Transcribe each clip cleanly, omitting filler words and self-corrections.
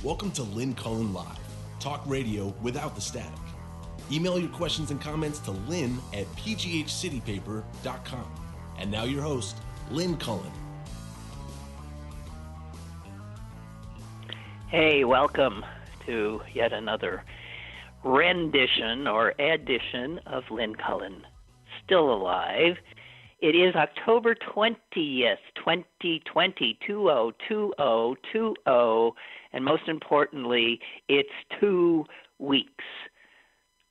Welcome to Lynn Cullen Live, talk radio without the static. Email your questions and comments to lynn@pghcitypaper.com. And now your host, Lynn Cullen. Hey, welcome to yet another rendition or addition of Lynn Cullen, Still Alive. It is October 20th, 2020, 2020, and most importantly, it's 2 weeks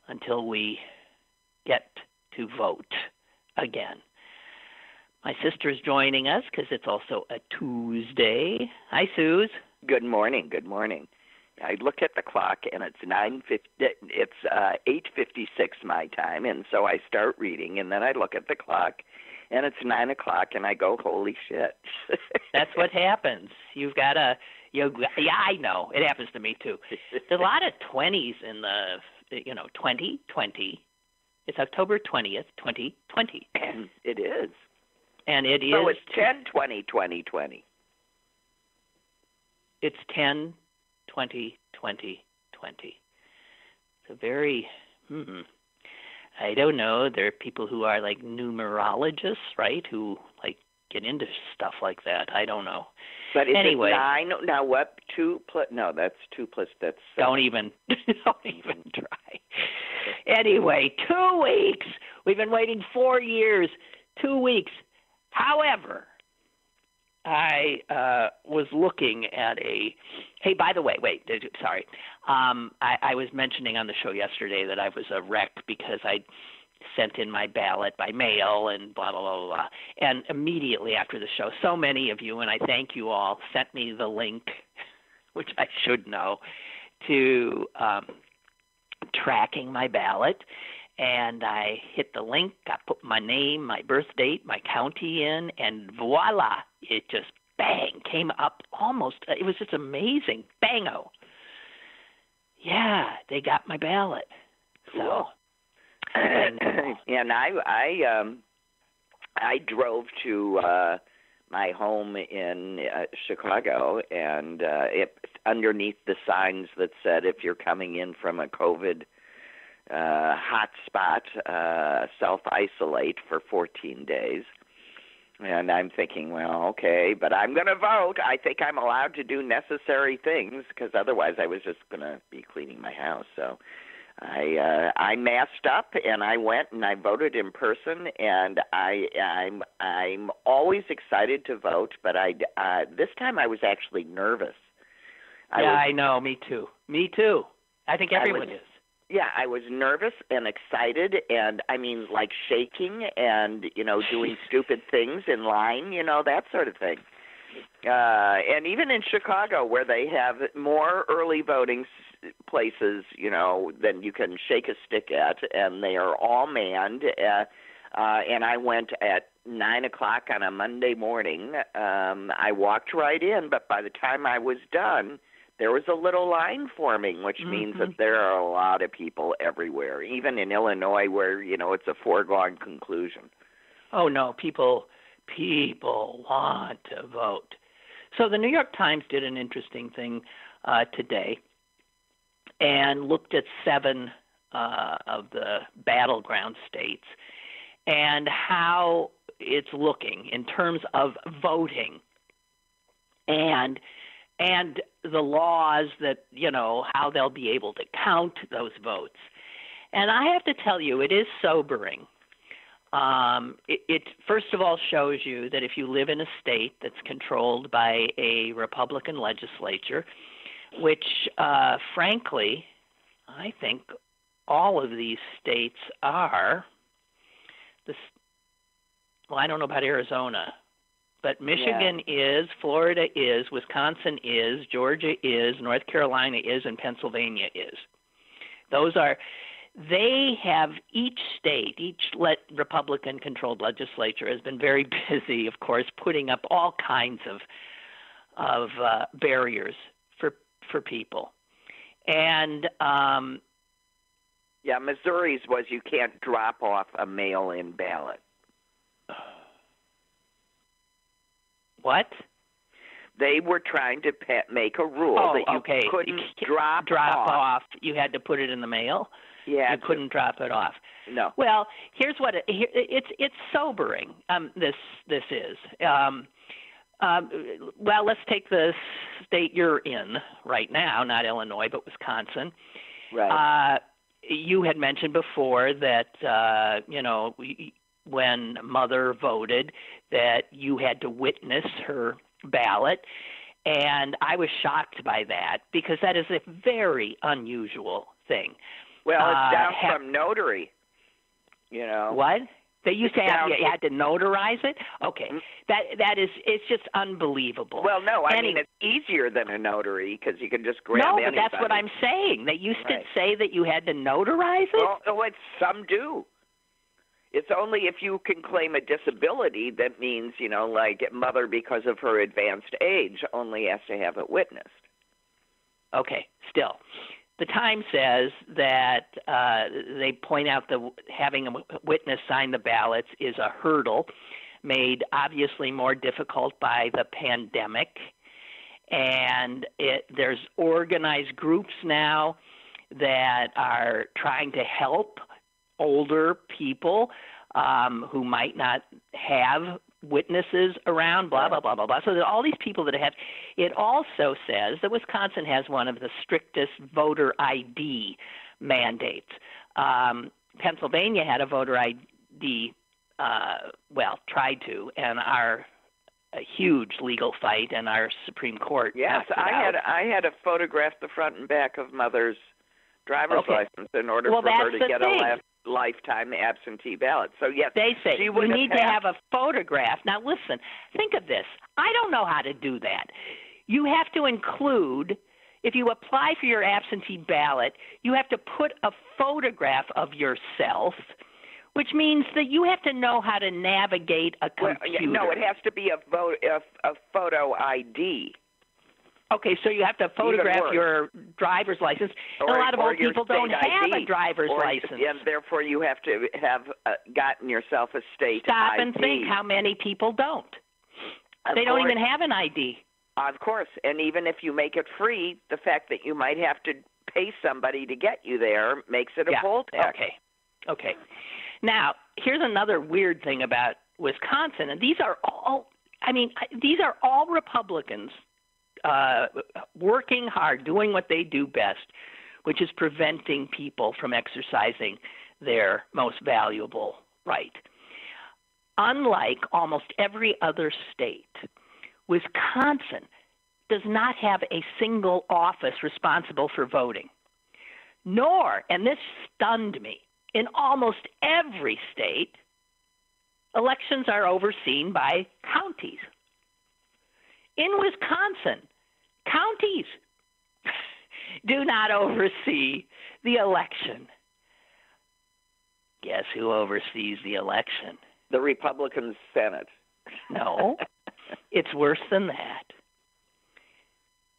until we get to vote again. My sister's joining us because it's also a Tuesday. Hi, Suze. Good morning. Good morning. I look at the clock and it's 8:56 my time, and so I start reading, and then I look at the clock and it's 9 o'clock, and I go, holy shit. That's what happens. You've got to, yeah, I know. It happens to me too. There's a lot of 20s in the, 2020. It's October 20th, 2020. It is. And it is. So it's 10/20/2020. It's 10/20/2020. It's a very, I don't know. There are people who are like numerologists, right? Who like get into stuff like that. I don't know. But is anyway, it 9? Now what? 2 plus? No, that's 2 plus. That's don't even try. Anyway, 2 weeks. We've been waiting 4 years. 2 weeks. However, I was looking at hey, by the way, wait, sorry. I was mentioning on the show yesterday that I was a wreck because I sent in my ballot by mail and blah, blah, blah, blah. And immediately after the show, so many of you, and I thank you all, sent me the link, which I should know, to tracking my ballot. And I hit the link, I put my name, my birth date, my county in, and voila, it just, bang, came up almost, it was just amazing, bango. Yeah, they got my ballot. So, and I drove to my home in Chicago, and underneath the signs that said, if you're coming in from a COVID hot spot, self-isolate for 14 days. And I'm thinking, well, okay, but I'm going to vote. I think I'm allowed to do necessary things because otherwise I was just going to be cleaning my house. So I masked up and I went and I voted in person. And I'm always excited to vote, but this time I was actually nervous. I know. Me too. I think everyone is. Yeah, I was nervous and excited and, I mean, like shaking and, doing stupid things in line, that sort of thing. And even in Chicago where they have more early voting places, than you can shake a stick at, and they are all manned. And I went at 9 o'clock on a Monday morning. I walked right in, but by the time I was done, there was a little line forming, which means that there are a lot of people everywhere, even in Illinois where, it's a foregone conclusion. Oh, no, people want to vote. So the New York Times did an interesting thing today and looked at 7 of the battleground states and how it's looking in terms of voting and the laws that, how they'll be able to count those votes. And I have to tell you, it is sobering. It first of all shows you that if you live in a state that's controlled by a Republican legislature, which, frankly, I think all of these states are, I don't know about Arizona, but Michigan is, Florida is, Wisconsin is, Georgia is, North Carolina is, and Pennsylvania is. They have each state, each Republican-controlled legislature has been very busy, of course, putting up all kinds of barriers for people. And Missouri's was you can't drop off a mail-in ballot. What? They were trying to make a rule that you couldn't drop off. You had to put it in the mail. You couldn't drop it off. No. Well, here's what it's sobering. This is. Well, let's take the state you're in right now, not Illinois, but Wisconsin. Right. You had mentioned before that when Mother voted, that you had to witness her ballot, and I was shocked by that because that is a very unusual thing. Well, it's down from notary. What? They used to have you had to notarize it. Okay, that is it's just unbelievable. Well, no, I mean it's easier than a notary because you can just grab anybody. No, but that's what I'm saying. They used to say that you had to notarize it. Well, some do. It's only if you can claim a disability that means, like Mother, because of her advanced age, only has to have it witnessed. Okay, still. The Times says that they point out that having a witness sign the ballots is a hurdle made obviously more difficult by the pandemic. And there's organized groups now that are trying to help older people who might not have witnesses around, blah, blah, blah, blah, blah. So there are all these people that have. It also says that Wisconsin has one of the strictest voter ID mandates. Pennsylvania had a voter ID, tried to, and a huge legal fight, and our Supreme Court. Yes, I had to photograph the front and back of Mother's driver's license in order for her to get a lifetime absentee ballot. So yes, they say you need to have a photograph. Now listen, think of this. I don't know how to do that. You have to include, if you apply for your absentee ballot, you have to put a photograph of yourself, which means that you have to know how to navigate a computer. No, it has to be a photo ID. Okay, so you have to photograph your driver's license. And a lot of old people don't have a driver's license. And therefore you have to have gotten yourself a state ID. Stop and think how many people don't. They don't even have an ID. Of course. And even if you make it free, the fact that you might have to pay somebody to get you there makes it a poll tax. Okay. Now, here's another weird thing about Wisconsin. And these are all Republicans working hard, doing what they do best, which is preventing people from exercising their most valuable right. Unlike almost every other state, Wisconsin does not have a single office responsible for voting. Nor, and this stunned me, in almost every state, elections are overseen by counties. In Wisconsin, counties do not oversee the election. Guess who oversees the election? The Republican Senate. No, it's worse than that.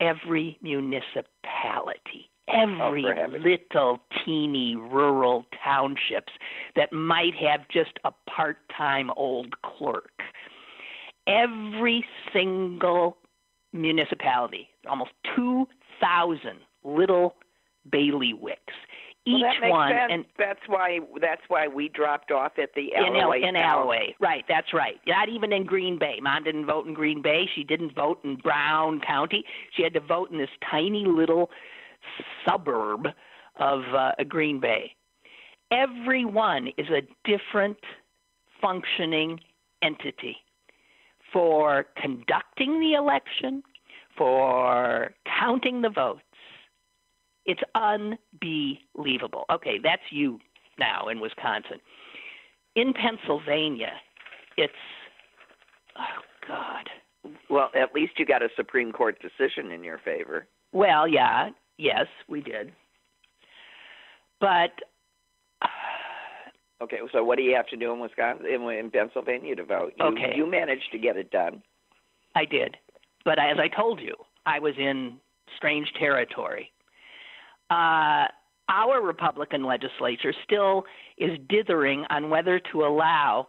Every municipality, every little teeny rural townships that might have just a part-time old clerk, every single municipality, almost 2,000 little bailiwicks. Each one, and that's why we dropped off at the Alloway. In Alloway, right? That's right. Not even in Green Bay. Mom didn't vote in Green Bay. She didn't vote in Brown County. She had to vote in this tiny little suburb of Green Bay. Every one is a different functioning entity for conducting the election, for counting the votes. It's unbelievable. Okay, that's you now in Wisconsin. In Pennsylvania, it's, oh, God. Well, at least you got a Supreme Court decision in your favor. Well, yes, we did. But okay, so what do you have to do in Wisconsin, in Pennsylvania to vote? You managed to get it done. I did. But as I told you, I was in strange territory. Our Republican legislature still is dithering on whether to allow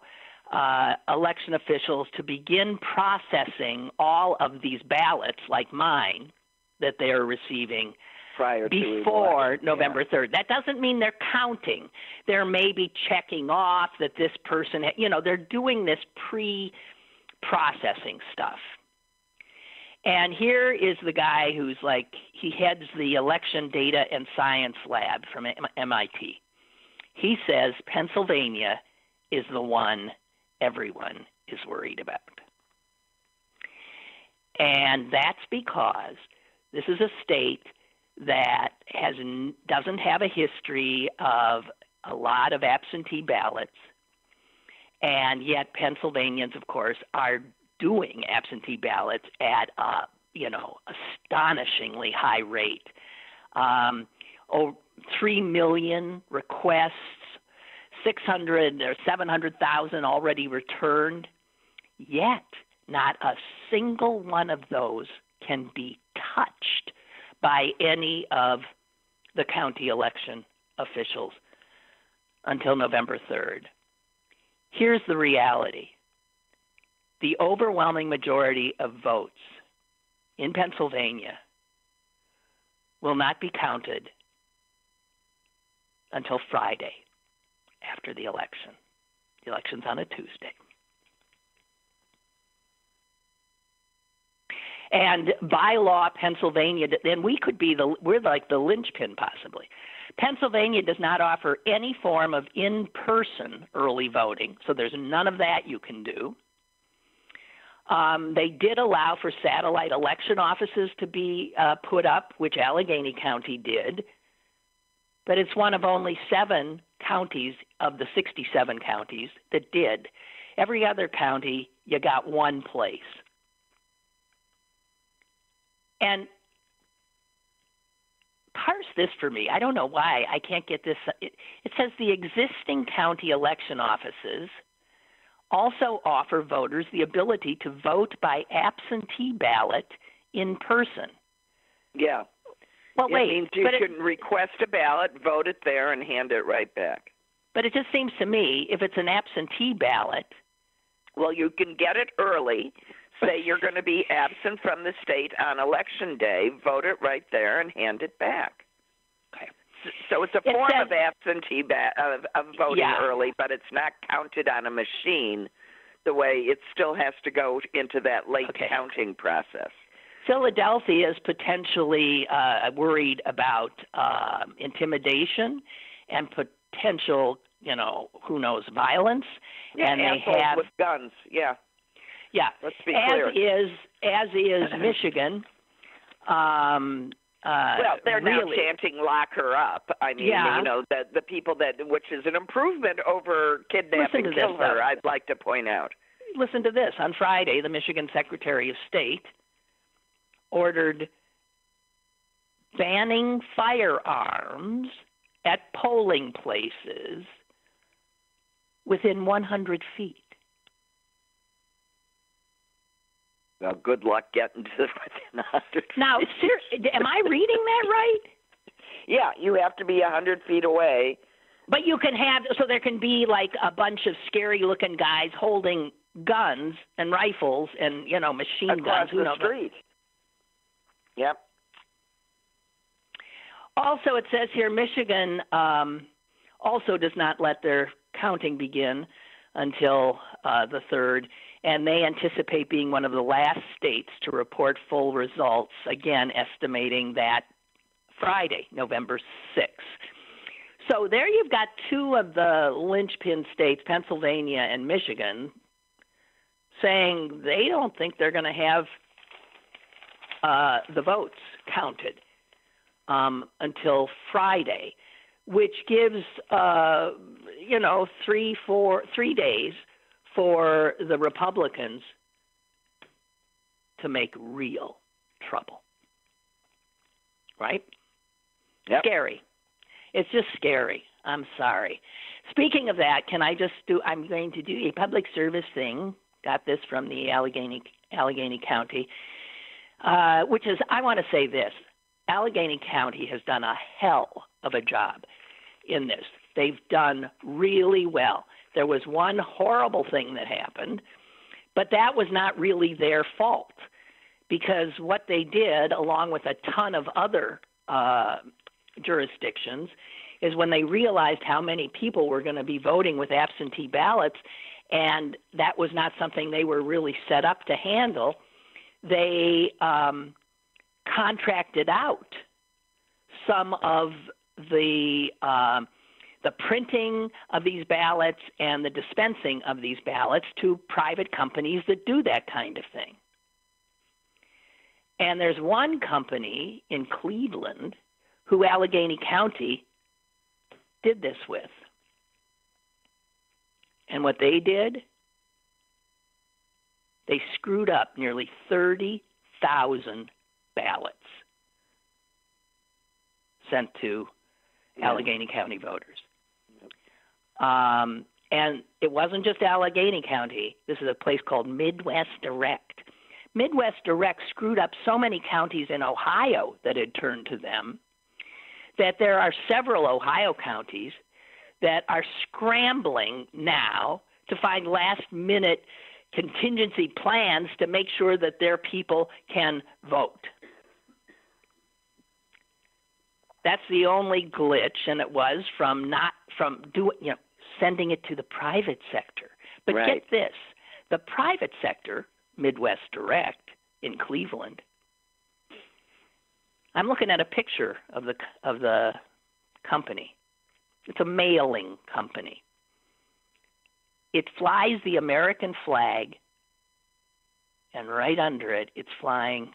election officials to begin processing all of these ballots, like mine, that they are receiving before November 3rd. That doesn't mean they're counting. They're maybe checking off that this person, they're doing this pre-processing stuff. And here is the guy who's he heads the Election Data and Science Lab from MIT. He says Pennsylvania is the one everyone is worried about. And that's because this is a state that doesn't have a history of a lot of absentee ballots, and yet Pennsylvanians, of course, are doing absentee ballots at a astonishingly high rate. 3 million requests, 600 or 700,000 already returned. Yet, not a single one of those can be touched by any of the county election officials until November 3rd. Here's the reality. The overwhelming majority of votes in Pennsylvania will not be counted until Friday after the election. The election's on a Tuesday. And by law, Pennsylvania, then we're like the linchpin possibly. Pennsylvania does not offer any form of in-person early voting, so there's none of that you can do. They did allow for satellite election offices to be put up, which Allegheny County did, but it's one of only 7 counties of the 67 counties that did. Every other county, you got one place. And parse this for me. I don't know why. I can't get this. It says the existing county election offices also offer voters the ability to vote by absentee ballot in person. Yeah. Well, it means you can request a ballot, vote it there, and hand it right back. But it just seems to me, if it's an absentee ballot... Well, you can get it early. Say you're going to be absent from the state on Election Day, vote it right there, and hand it back. Okay. So it's a form of absentee of voting early, but it's not counted on a machine the way it still has to go into that late counting process. Philadelphia is potentially worried about intimidation and potential, who knows, violence. Yeah, and they have with guns. Yeah. Yeah. Let's be clear. As is Michigan. Well, they're now chanting "lock her up." I mean, the people which is an improvement over kidnap and kill her. I'd like to point out. Listen to this. On Friday, the Michigan Secretary of State ordered banning firearms at polling places within 100 feet. Well, good luck getting to within 100 feet. Now, am I reading that right? Yeah, you have to be 100 feet away. But you can have, so there can be like a bunch of scary-looking guys holding guns and rifles and, machine across guns. the street. Yep. Also, it says here Michigan also does not let their counting begin until the 3rd, and they anticipate being one of the last states to report full results, again, estimating that Friday, November 6th. So there you've got 2 of the linchpin states, Pennsylvania and Michigan, saying they don't think they're going to have the votes counted until Friday, which gives 3 days for the Republicans to make real trouble. Right? Yep. Scary. It's just scary. I'm sorry. Speaking of that, I'm going to do a public service thing. Got this from the Allegheny County, which is, I want to say this. Allegheny County has done a hell of a job in this. They've done really well. There was one horrible thing that happened, but that was not really their fault, because what they did, along with a ton of other jurisdictions, is when they realized how many people were going to be voting with absentee ballots, and that was not something they were really set up to handle, they contracted out some of the printing of these ballots and the dispensing of these ballots to private companies that do that kind of thing. And there's one company in Cleveland who Allegheny County did this with. And what they did, they screwed up nearly 30,000 ballots sent to Allegheny County voters. And it wasn't just Allegheny County. This is a place called Midwest Direct. Midwest Direct screwed up so many counties in Ohio that had turned to them that there are several Ohio counties that are scrambling now to find last-minute contingency plans to make sure that their people can vote. That's the only glitch, and it was from sending it to the private sector. But right. Get this, the private sector, Midwest Direct in Cleveland. I'm looking at a picture of the company. It's a mailing company. It flies the American flag, and right under it, it's flying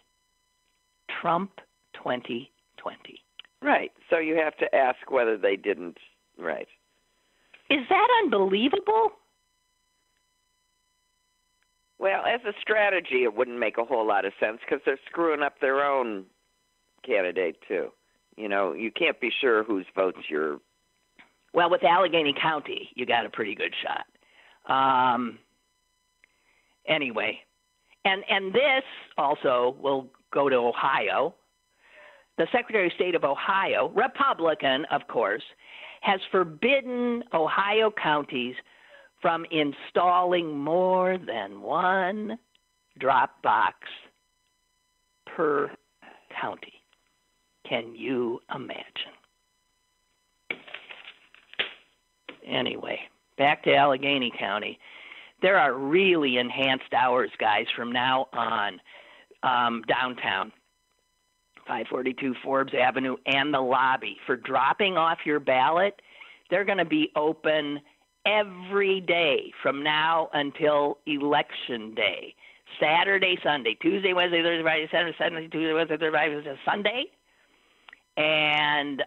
Trump 2020. Right. So you have to ask whether they didn't. Right. Is that unbelievable? Well, as a strategy, it wouldn't make a whole lot of sense because they're screwing up their own candidate, too. You know, you can't be sure whose votes you're... Well, with Allegheny County, you got a pretty good shot. Anyway, and this also will go to Ohio. The Secretary of State of Ohio, Republican, of course, has forbidden Ohio counties from installing more than one drop box per county. Can you imagine? Anyway, back to Allegheny County. There are really enhanced hours, guys, from now on downtown. 542 Forbes Avenue and the lobby for dropping off your ballot. They're going to be open every day from now until Election Day. Saturday, Sunday, Tuesday, Wednesday, Thursday, Friday, Saturday, Sunday, Tuesday, Wednesday, Thursday, Friday, Sunday. And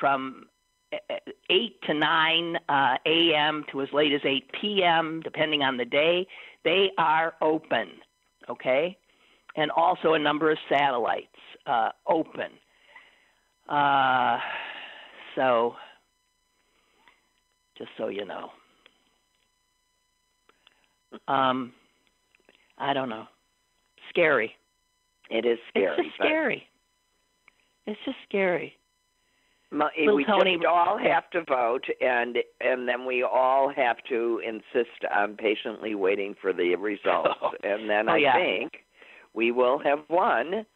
from 8 to 9 a.m. to as late as 8 p.m., depending on the day, they are open, okay? And also a number of satellites open. So, just so you know. I don't know. Scary. It is scary. It's just scary. It's just scary. We just all have to vote, and then we all have to insist on patiently waiting for the results. And then I think we will have won.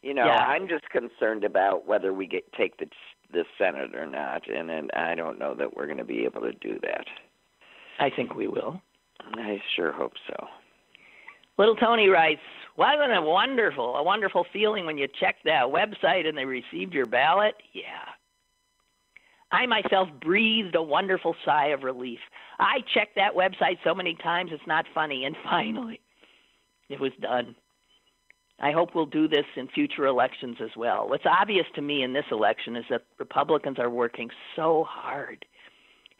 You know, I'm just concerned about whether we take the Senate or not, and I don't know that we're going to be able to do that. I think we will. I sure hope so. Little Tony writes, wasn't it wonderful, a wonderful feeling when you checked that website and they received your ballot? Yeah. I myself breathed a wonderful sigh of relief. I checked that website so many times it's not funny, and finally it was done. I hope we'll do this in future elections as well. What's obvious to me in this election is that Republicans are working so hard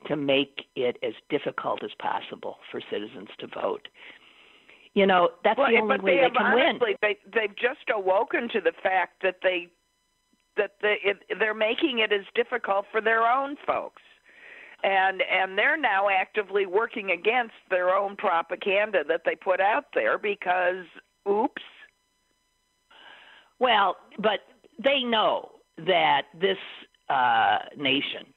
to make it as difficult as possible for citizens to vote. You know, that's the only way they can win. They've just awoken to the fact that they're making it as difficult for their own folks. And they're now actively working against their own propaganda that they put out there because, oops. Well, but they know that this nation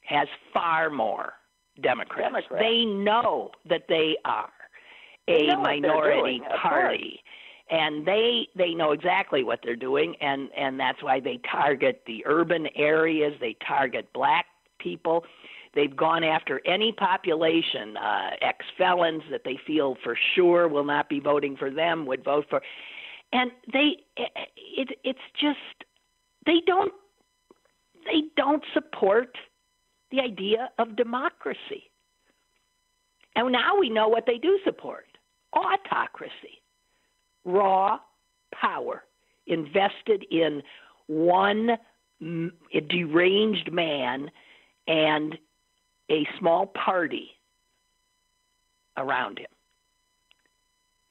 has far more Democrats. They know that they are a minority party. And they know exactly what they're doing, and that's why they target the urban areas. They target black people. They've gone after any population, ex-felons that they feel for sure will not be voting for them, would vote for. And it's just they don't support the idea of democracy. And now we know what they do support: autocracy. Raw power invested in one deranged man and a small party around him.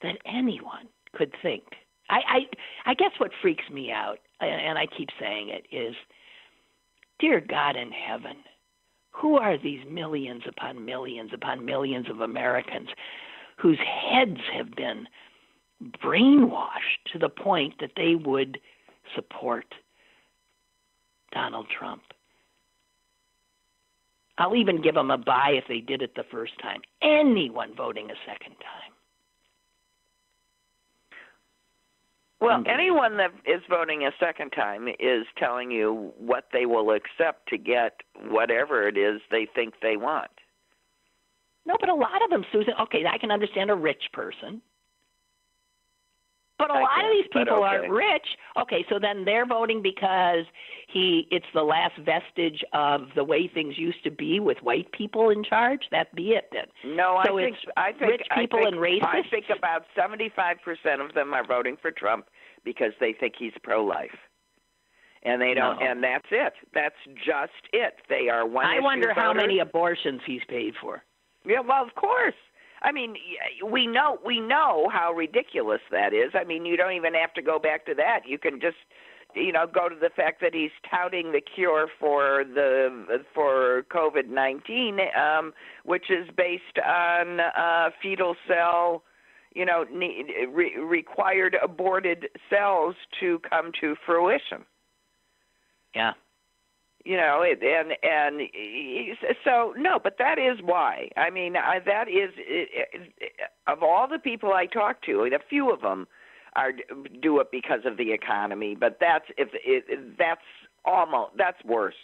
That anyone could think. I guess what freaks me out, and I keep saying it, is, dear God in heaven, who are these millions upon millions upon millions of Americans whose heads have been brainwashed to the point that they would support Donald Trump? I'll even give them a bye if they did it the first time. Anyone voting a second time. Well, anyone that is voting a second time is telling you what they will accept to get whatever it is they think they want. No, but a lot of them, Susan, okay, I can understand a rich person. But a lot of these people aren't rich. Okay, so then they're voting because it's the last vestige of the way things used to be with white people in charge. That be it then. No, so I think rich people and racists. I think about 75% of them are voting for Trump because they think he's pro-life, and they don't. No. And that's it. That's just it. They are one. I wonder voters. How many abortions he's paid for. Yeah, well, of course. I mean, we know how ridiculous that is. I mean, you don't even have to go back to that. You can just, go to the fact that he's touting the cure for COVID-19, which is based on fetal cell, required aborted cells to come to fruition. Yeah. So no, but that is why. I mean, that is of all the people I talk to, a few of them do it because of the economy, but that's worse.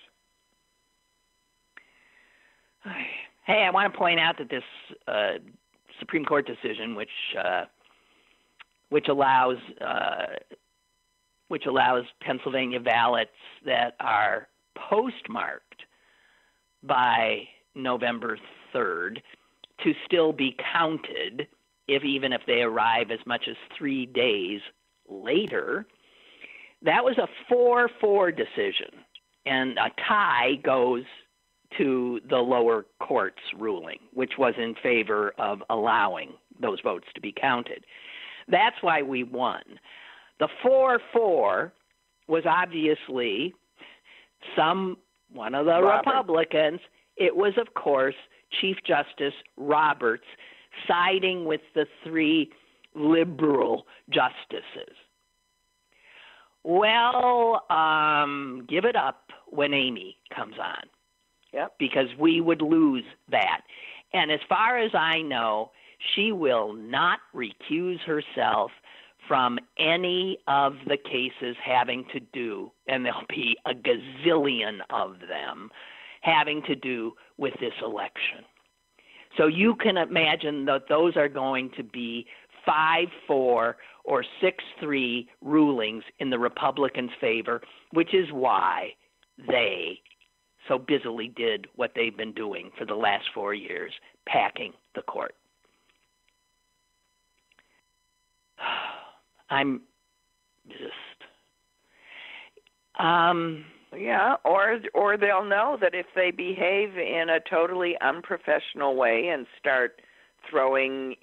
Hey, I want to point out that this Supreme Court decision, which allows Pennsylvania ballots that are postmarked by November 3rd to still be counted, even if they arrive as much as 3 days later. That was a 4-4 decision, and a tie goes to the lower court's ruling, which was in favor of allowing those votes to be counted. That's why we won. The 4-4 was obviously one of the Republicans. It was, of course, Chief Justice Roberts siding with the 3 liberal justices. Well, give it up when Amy comes on. Yep. Because we would lose that. And as far as I know, she will not recuse herself from any of the cases having to do, and there'll be a gazillion of them, having to do with this election. So you can imagine that those are going to be 5-4 or 6-3 rulings in the Republicans' favor, which is why they so busily did what they've been doing for the last 4 years, packing the court. I'm just yeah, or they'll know that if they behave in a totally unprofessional way and start throwing,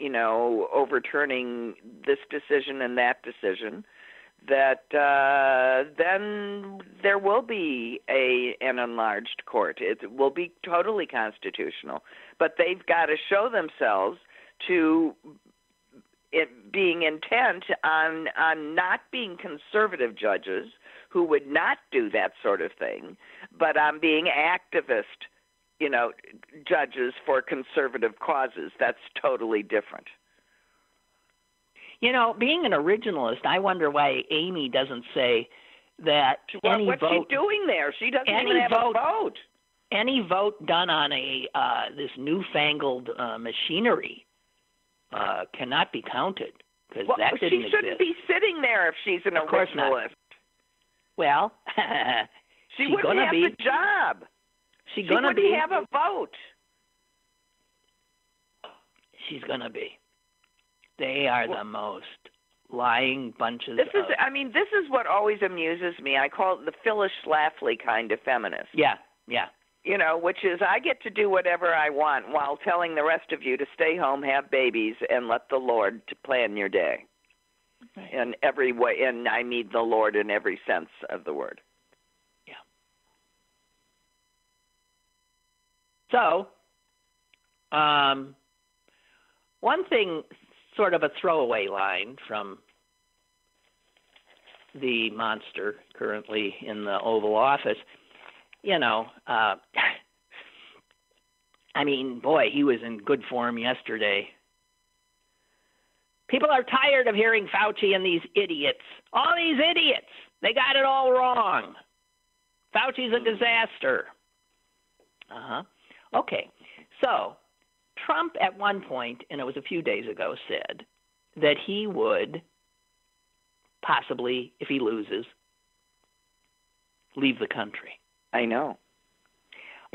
overturning this decision and that decision, that then there will be an enlarged court. It will be totally constitutional, but they've got to show themselves to it being intent on not being conservative judges who would not do that sort of thing, but on being activist judges for conservative causes. That's totally different. Being an originalist, I wonder why Amy doesn't say that any what's vote. What's she doing there? She doesn't even have a vote. Any vote done on this newfangled machinery cannot be counted because that didn't exist. She shouldn't be sitting there if she's an of course originalist. Not. Well, she wouldn't have the job. She wouldn't have a vote. She's going to be. They are the most lying bunches. This is what always amuses me. I call it the Phyllis Schlafly kind of feminist. Yeah. Which is I get to do whatever I want while telling the rest of you to stay home, have babies, and let the Lord to plan your day. Right. In every way, and I mean the Lord in every sense of the word. Yeah. So, one thing, sort of a throwaway line from the monster currently in the Oval Office, he was in good form yesterday. People are tired of hearing Fauci and these idiots. All these idiots. They got it all wrong. Fauci's a disaster. Okay. So, Trump at one point, and it was a few days ago, said that he would possibly, if he loses, leave the country. I know.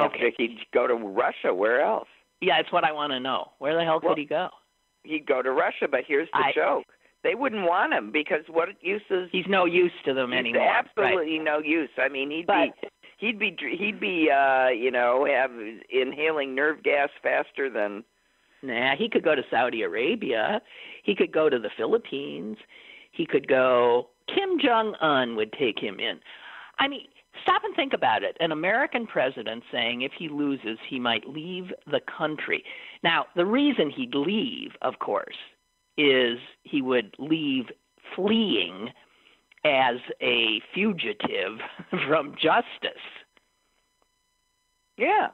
Okay. If he'd go to Russia, where else? Yeah, it's what I want to know. Where the hell could he go? He'd go to Russia, but here's the joke. They wouldn't want him because what use is... He's no use to them anymore. He's absolutely no use. I mean, he'd be inhaling nerve gas faster than... Nah, he could go to Saudi Arabia. He could go to the Philippines. He could go... Kim Jong-un would take him in. I mean, stop and think about it. An American president saying if he loses, he might leave the country. Now, the reason he'd leave, of course, is he would leave fleeing as a fugitive from justice. Yeah.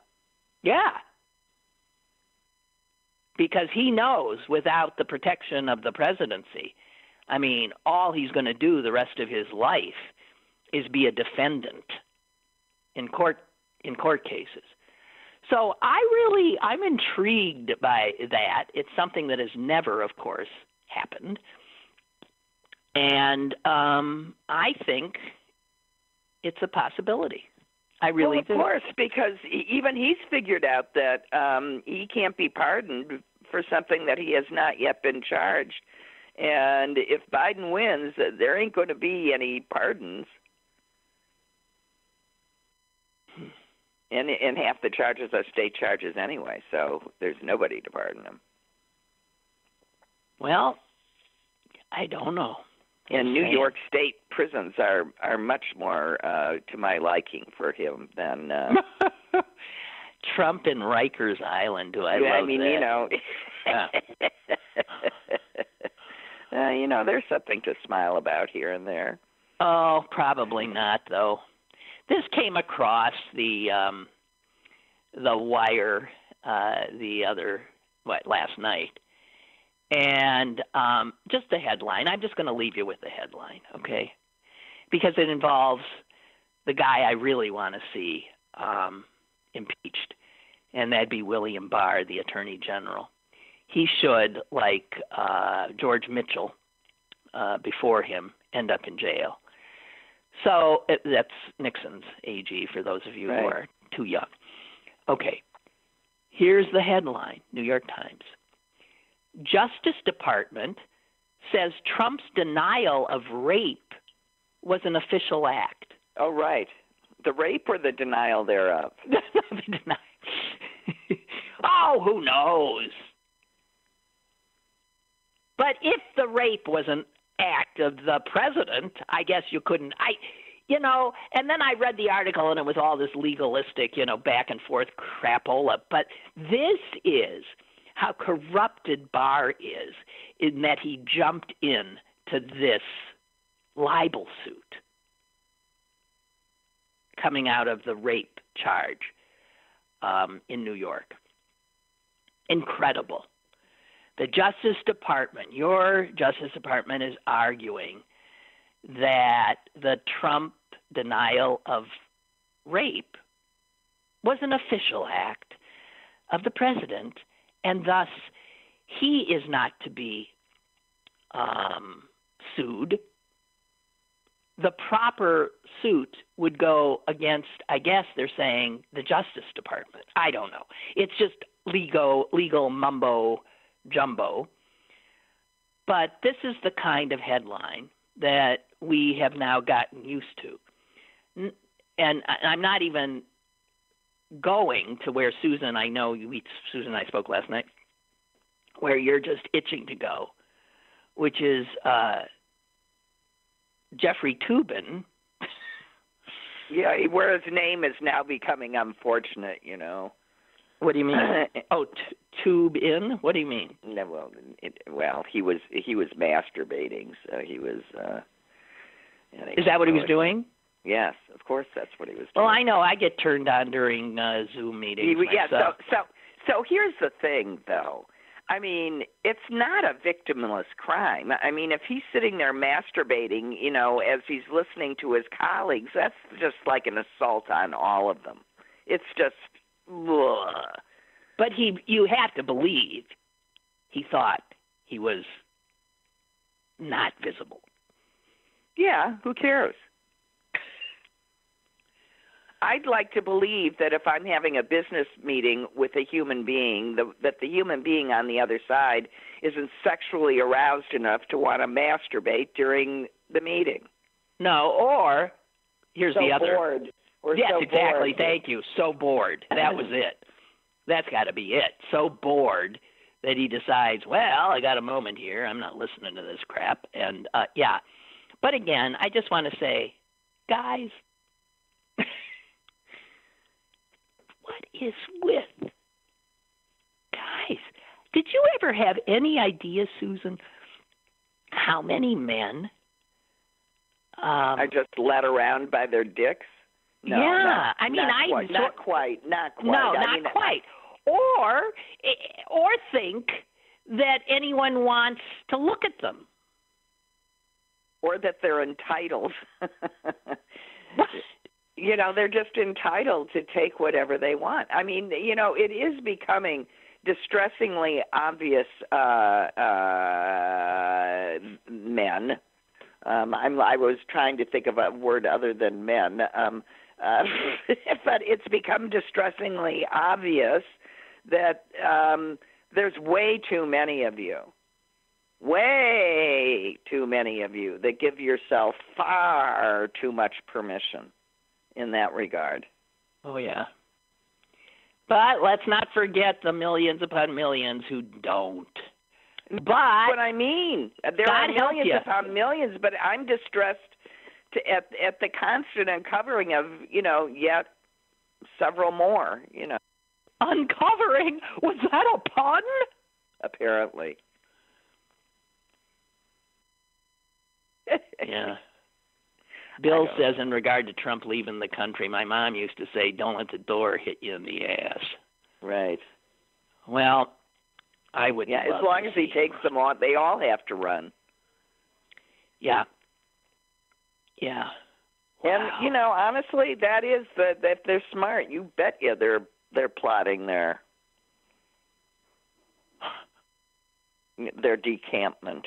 Because he knows without the protection of the presidency, all he's going to do the rest of his life is be a defendant in court cases. So I'm intrigued by that. It's something that has never, of course, happened. And I think it's a possibility. I really do. Of course, because even he's figured out that he can't be pardoned for something that he has not yet been charged. And if Biden wins, there ain't going to be any pardons. And half the charges are state charges anyway, so there's nobody to pardon him. Well, I don't know. And New York State prisons are much more to my liking for him than Trump and Rikers Island. Do I love that? There's something to smile about here and there. Oh, probably not, though. This came across the wire last night, and just the headline. I'm just going to leave you with the headline, okay? Because it involves the guy I really want to see impeached, and that'd be William Barr, the Attorney General. He should, like George Mitchell before him, end up in jail. So that's Nixon's AG, for those of you who are too young. Okay, here's the headline, New York Times. Justice Department says Trump's denial of rape was an official act. Oh, right. The rape or the denial thereof? The denial. Oh, who knows? But if the rape was an act of the president, I guess you couldn't. And then I read the article, and it was all this legalistic, back and forth crapola. But this is how corrupted Barr is, in that he jumped in to this libel suit coming out of the rape charge. in New York. Incredible. The Justice Department, your Justice Department, is arguing that the Trump denial of rape was an official act of the president, and thus he is not to be sued. The proper suit would go against, I guess they're saying, the Justice Department. I don't know. It's just legal mumbo jumbo. But this is the kind of headline that we have now gotten used to. And I'm not even going to where Susan, I know Susan and I spoke last night, where you're just itching to go, which is Jeffrey Toobin. Yeah, where his name is now becoming unfortunate, you know. What do you mean? Tube in? What do you mean? No, well, he was masturbating, so he was. Is that what he was doing? Yes, of course, that's what he was doing. Well, I know. I get turned on during Zoom meetings. Yeah. So here's the thing, though. I mean, it's not a victimless crime. I mean, if he's sitting there masturbating, you know, as he's listening to his colleagues, that's just like an assault on all of them. It's just, ugh. But you have to believe he thought he was not visible. Yeah, who cares? I'd like to believe that if I'm having a business meeting with a human being, that the human being on the other side isn't sexually aroused enough to want to masturbate during the meeting. No, or here's so the other. Bored. We're yes, so exactly. Bored. Thank you. So bored. That was it. That's got to be it. So bored that he decides, well, I got a moment here. I'm not listening to this crap. And, yeah. But again, I just want to say, guys, what is with guys? Did you ever have any idea, Susan, how many men are just led around by their dicks? No, yeah, not quite. No, not quite. Or think that anyone wants to look at them, or that they're entitled. You know, they're just entitled to take whatever they want. I mean, you know, it is becoming distressingly obvious men. I was trying to think of a word other than men, but it's become distressingly obvious that there's way too many of you. Way too many of you that give yourself far too much permission in that regard. Oh, yeah. But let's not forget the millions upon millions who don't. But what I mean, there God are millions upon millions, but I'm distressed at the constant uncovering of, you know, yet several more, you know. Uncovering? Was that a pun? Apparently. Yeah. Bill says in regard to Trump leaving the country, my mom used to say, don't let the door hit you in the ass. Right. Well, I would. Yeah, as long as he takes them on, they all have to run. Yeah. Yeah. Wow. And, you know, honestly, that is if they're smart, you bet you they're plotting their decampment.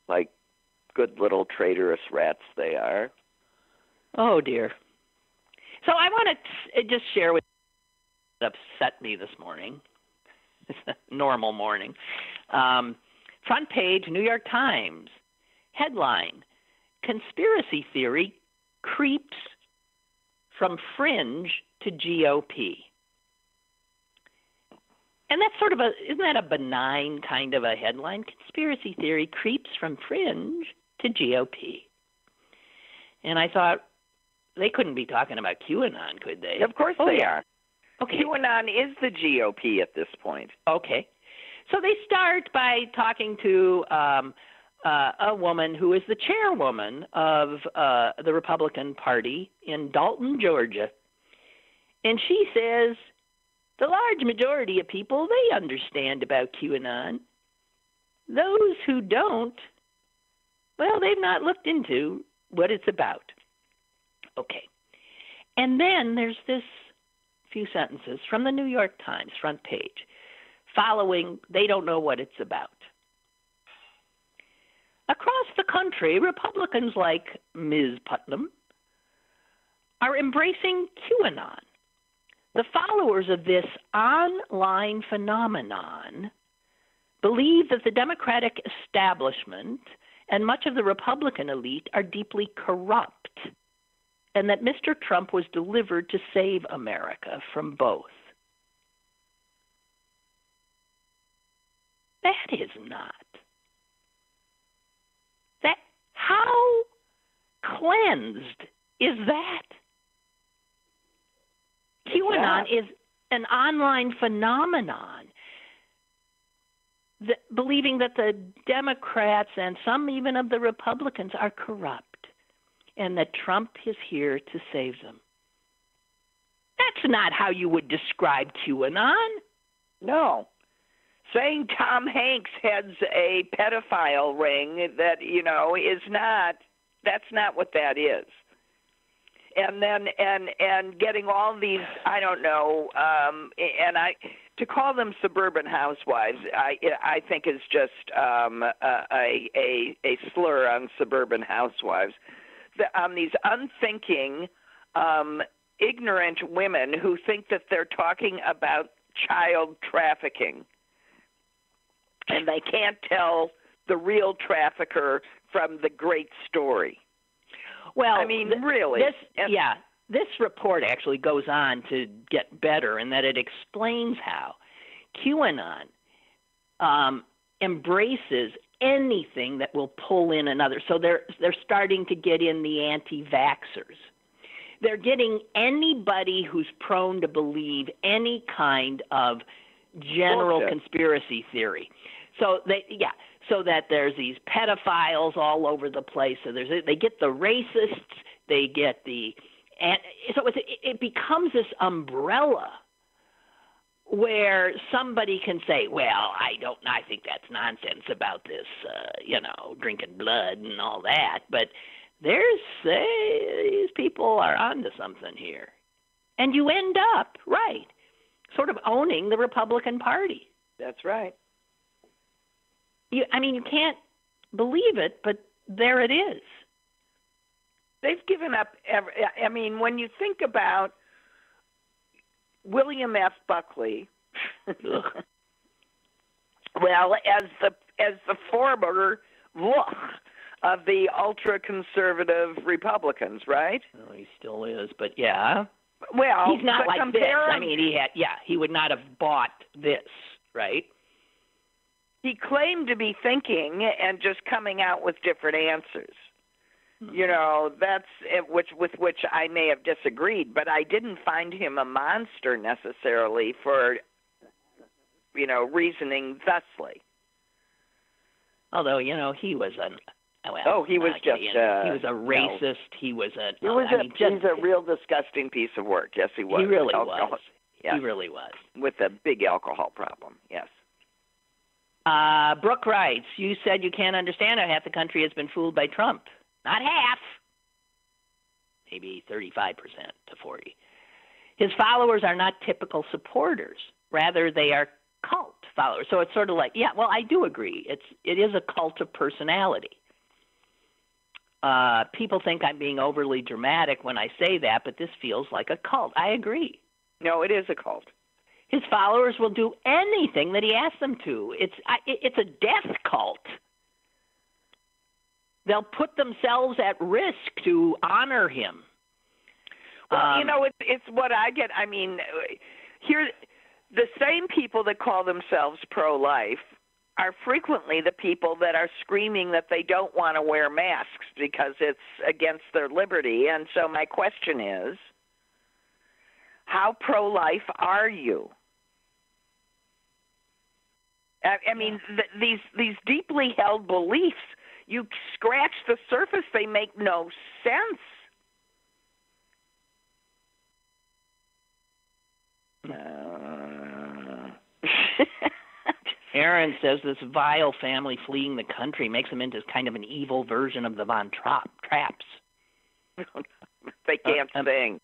Like good little traitorous rats they are. Oh, dear. So I want to just share with you what upset me this morning. It's a normal morning. Front page, New York Times. Headline, Conspiracy Theory Creeps from Fringe to GOP. And that's sort of isn't that a benign kind of a headline? Conspiracy theory creeps from Fringe to GOP. And I thought, they couldn't be talking about QAnon, could they? Of course they are. Okay. QAnon is the GOP at this point. Okay. So they start by talking to a woman who is the chairwoman of the Republican Party in Dalton, Georgia. And she says the large majority of people, they understand about QAnon. Those who don't, well, they've not looked into what it's about. Okay. And then there's this few sentences from the New York Times front page following, they don't know what it's about. Across the country, Republicans like Ms. Putnam are embracing QAnon. The followers of this online phenomenon believe that the Democratic establishment and much of the Republican elite are deeply corrupt, and that Mr. Trump was delivered to save America from both. That is not. That, how cleansed is that? QAnon is an online phenomenon, believing that the Democrats and some even of the Republicans are corrupt and that Trump is here to save them. That's not how you would describe QAnon. No. Saying Tom Hanks heads a pedophile ring that, is not, that's not what that is. And then, and getting all these, I don't know, to call them suburban housewives, I think is just a slur on suburban housewives. On these unthinking, ignorant women who think that they're talking about child trafficking, and they can't tell the real trafficker from the great story. Well, I mean, really. This report actually goes on to get better in that it explains how QAnon embraces anything that will pull in another. So they're starting to get in the anti-vaxxers. They're getting anybody who's prone to believe any kind of general conspiracy theory. So that there's these pedophiles all over the place. So they get the racists, they get so it becomes this umbrella where somebody can say, well, I think that's nonsense about this, drinking blood and all that, but these people are onto something here. And you end up, right, sort of owning the Republican Party. That's right. You can't believe it, but there it is. They've given up when you think about William F. Buckley, well, as the former of the ultra-conservative Republicans, right? Well, he still is, but yeah. Well, he's not like this. He would not have bought this, right? He claimed to be thinking and just coming out with different answers. That's with which I may have disagreed, but I didn't find him a monster necessarily for, reasoning thusly. Although, he was he was a racist. No. He was he's a real disgusting piece of work. Yes, he was. He really was. Yes. He really was. With a big alcohol problem. Yes. Brooke writes, you said you can't understand how half the country has been fooled by Trump. Not half. Maybe 35% to 40%. His followers are not typical supporters. Rather, they are cult followers. So it's sort of like, I do agree. It is a cult of personality. People think I'm being overly dramatic when I say that, but this feels like a cult. I agree. No, it is a cult. His followers will do anything that he asks them to. It's a death cult. They'll put themselves at risk to honor him. Well, it's what I get. I mean, here, the same people that call themselves pro-life are frequently the people that are screaming that they don't want to wear masks because it's against their liberty. And so my question is, how pro-life are you? I mean, these deeply held beliefs, you scratch the surface, they make no sense. Aaron says this vile family fleeing the country makes them into kind of an evil version of the Von Trapps. They can't sing.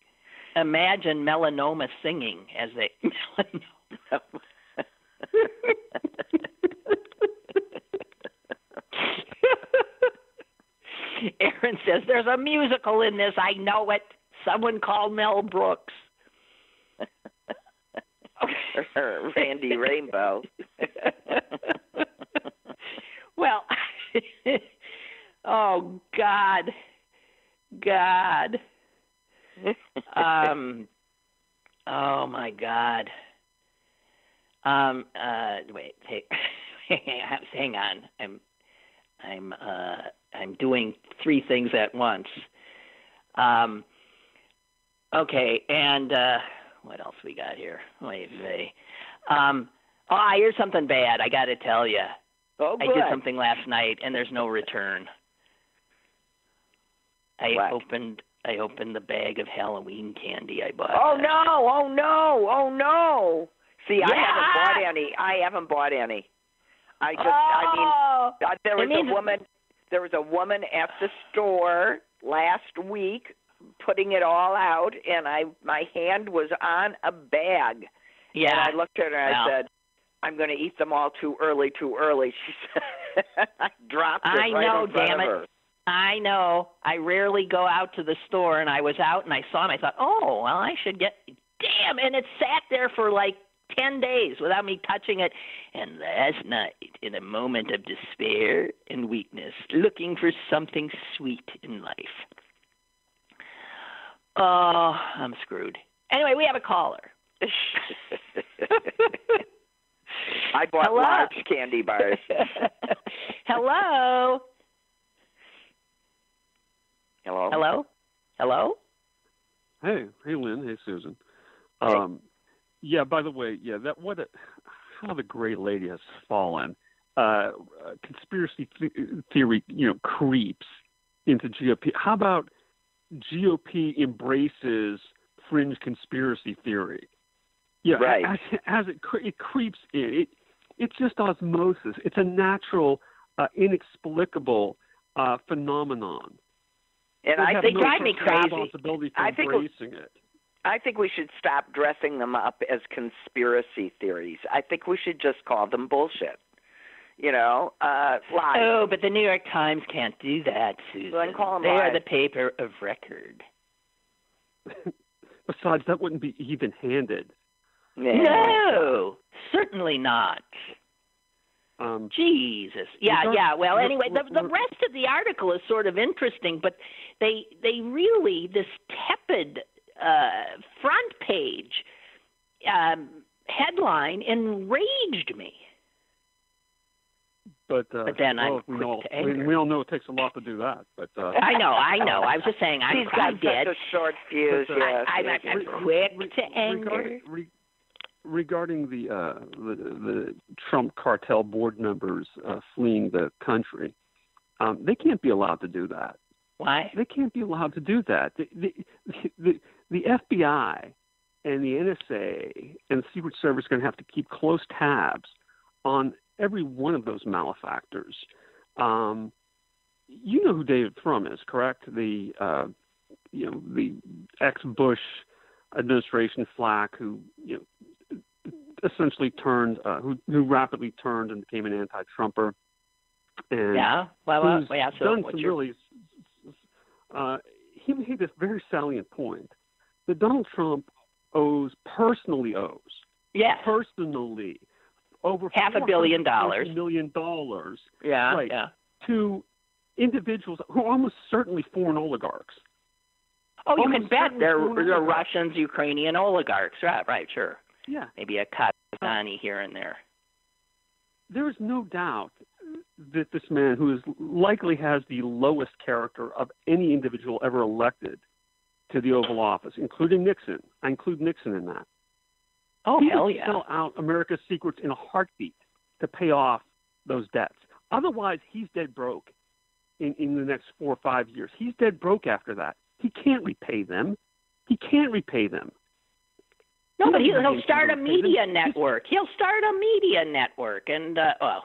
Imagine melanoma singing as they melanoma. Aaron says there's a musical in this. I know it. Someone called Mel Brooks. Randy Rainbow. Well, oh God. Oh my God. Wait. Hang on. I'm doing three things at once. Okay, and what else we got here? Wait. Here's something bad. I got to tell you. Oh, good. I did something last night, and there's no return. I opened the bag of Halloween candy I bought. Oh no! See, I haven't bought any. There was a woman at the store last week putting it all out, and my hand was on a bag. Yeah. And I looked at her and I said, "I'm going to eat them all too early." She said, "I dropped it right in front of her." I know. I rarely go out to the store, and I was out, and I saw it, and I thought, oh, well, I should get – damn, and it sat there for like 10 days without me touching it. And last night, in a moment of despair and weakness, looking for something sweet in life. Oh, I'm screwed. Anyway, we have a caller. I bought large candy bars. Hello? Hello? Hey, Lynn. Hey, Susan. Hey. Yeah. By the way, how the great lady has fallen. Conspiracy theory, creeps into GOP. How about GOP embraces fringe conspiracy theory? Yeah, right. As it creeps in. It's just osmosis. It's a natural, inexplicable phenomenon. And I think they drive me crazy. I think we should stop dressing them up as conspiracy theories. I think we should just call them bullshit. Lies. Oh, but the New York Times can't do that, Susan. Well, then call them they lies. are the paper of record. Besides, that wouldn't be even-handed. No, certainly not. Jesus. Yeah. Well, anyway, the rest of the article is sort of interesting, but they really, this tepid front page headline enraged me. But then I'm quick to anger. We all know it takes a lot to do that. But I know. I was just saying I did. Such a short fuse. I'm quick to anger. Regarding the Trump cartel board members fleeing the country, they can't be allowed to do that. Why? They can't be allowed to do that. The FBI and the NSA and the Secret Service are going to have to keep close tabs on every one of those malefactors. You know who David Frum is, correct? The ex-Bush administration flack who essentially turned, who rapidly turned and became an anti-Trumper. And he made this very salient point that Donald Trump personally owes over $500 million. $$1 million. To individuals who are almost certainly foreign oligarchs. Oh, you can bet they're Russians, Ukrainian oligarchs. Right, sure. Yeah. Maybe a Kazani here and there. There is no doubt that this man, who likely has the lowest character of any individual ever elected to the Oval Office, including Nixon. I include Nixon in that. Oh, he hell would yeah. sell out America's secrets in a heartbeat to pay off those debts. Otherwise, he's dead broke in the next 4 or 5 years. He's dead broke after that. He can't repay them. No, but he'll start a media network. He'll start a media network, and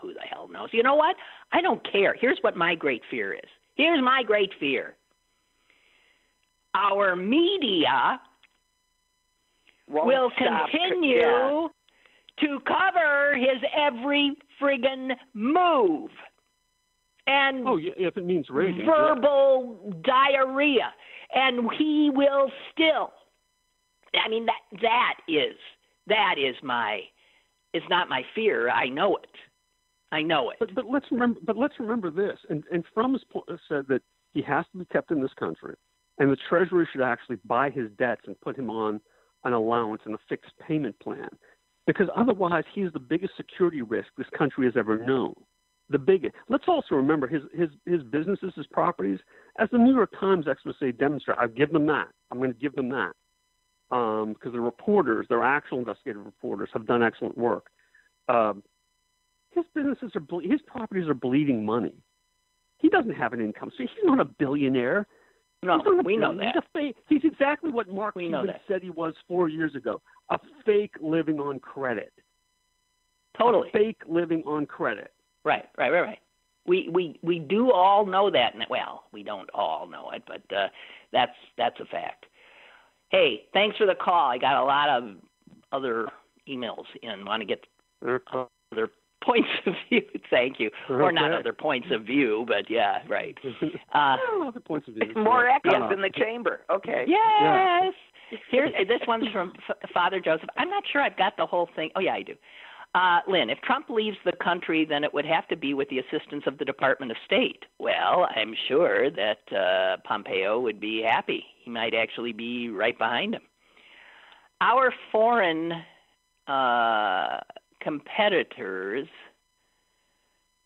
who the hell knows? You know what? I don't care. Here's what my great fear is. Here's my great fear. Our media will continue to cover his every friggin' move. And if it means ratings, verbal diarrhea. And he will still. I mean, that is my. It's not my fear. I know it. But let's remember this. And Frum said that he has to be kept in this country, and the Treasury should actually buy his debts and put him on an allowance and a fixed payment plan, because otherwise he's the biggest security risk this country has ever known. The biggest. Let's also remember his businesses, his properties, as the New York Times expose demonstrate. I'm going to give them that. Because the reporters, their actual investigative reporters, have done excellent work. His properties are bleeding money. He doesn't have an income, so he's not a billionaire. No, we know that. He's exactly what Mark Cuban said he was 4 years ago: a fake living on credit. Totally. A fake living on credit. Right. We do all know that. Well, we don't all know it, but that's a fact. Hey, thanks for the call. I got a lot of other emails in. Want to get other points of view? Thank you. Okay. Or not other points of view, but yeah, right. Other points of view. More echoes in the chamber. Okay. Yes. This one's from Father Joseph. I'm not sure I've got the whole thing. Oh, yeah, I do. Lynn, if Trump leaves the country, then it would have to be with the assistance of the Department of State. Well, I'm sure that Pompeo would be happy. He might actually be right behind him. Our foreign competitors